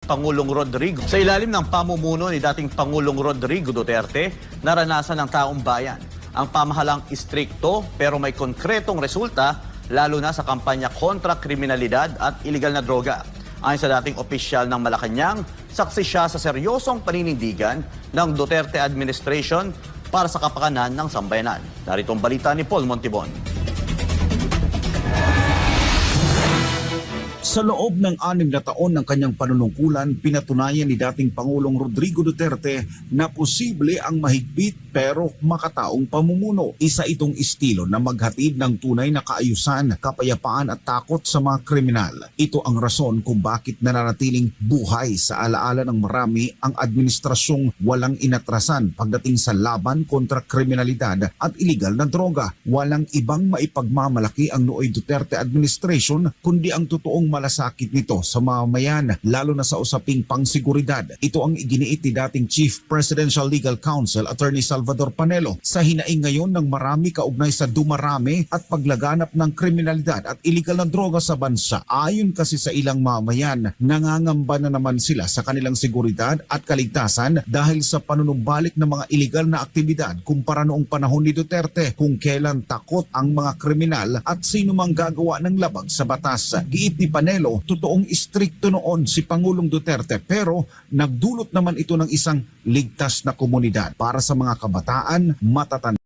Pangulong Rodrigo. Sa ilalim ng pamumuno ni dating Pangulong Rodrigo Duterte, naranasan ng taong bayan ang pamahalang istrikto pero may konkretong resulta lalo na sa kampanya kontra kriminalidad at iligal na droga. Ayon sa dating opisyal ng Malacanang, saksi siya sa seryosong paninindigan ng Duterte administration para sa kapakanan ng sambayanan. Narito ang balita ni Paul Montibon. Sa loob ng 6 na taon ng kanyang panunungkulan, pinatunayan ni dating Pangulong Rodrigo Duterte na posible ang mahigpit pero makataong pamumuno. Isa itong estilo na maghatid ng tunay na kaayusan, kapayapaan at takot sa mga kriminal. Ito ang rason kung bakit nananatiling buhay sa alaala ng marami ang administrasyong walang inatrasan pagdating sa laban kontra kriminalidad at iligal na droga. Walang ibang maipagmamalaki ang nooy Duterte administration kundi ang totoong malasakit nito sa mamamayan, lalo na sa usaping pangseguridad. Ito ang iginiit ni dating Chief Presidential Legal Counsel Attorney Salvador Panelo sa hinaing ngayon ng marami kaugnay sa dumarami at paglaganap ng kriminalidad at iligal na droga sa bansa. Ayon kasi sa ilang mamamayan, nangangamba na naman sila sa kanilang seguridad at kaligtasan dahil sa panunumbalik ng mga iligal na aktibidad kumpara noong panahon ni Duterte, kung kailan takot ang mga kriminal at sino mang gagawa ng labag sa batas. Giit ni Panelo, totoong istrikto noon si Pangulong Duterte pero nagdulot naman ito ng isang ligtas na komunidad para sa mga kabataan, matatanda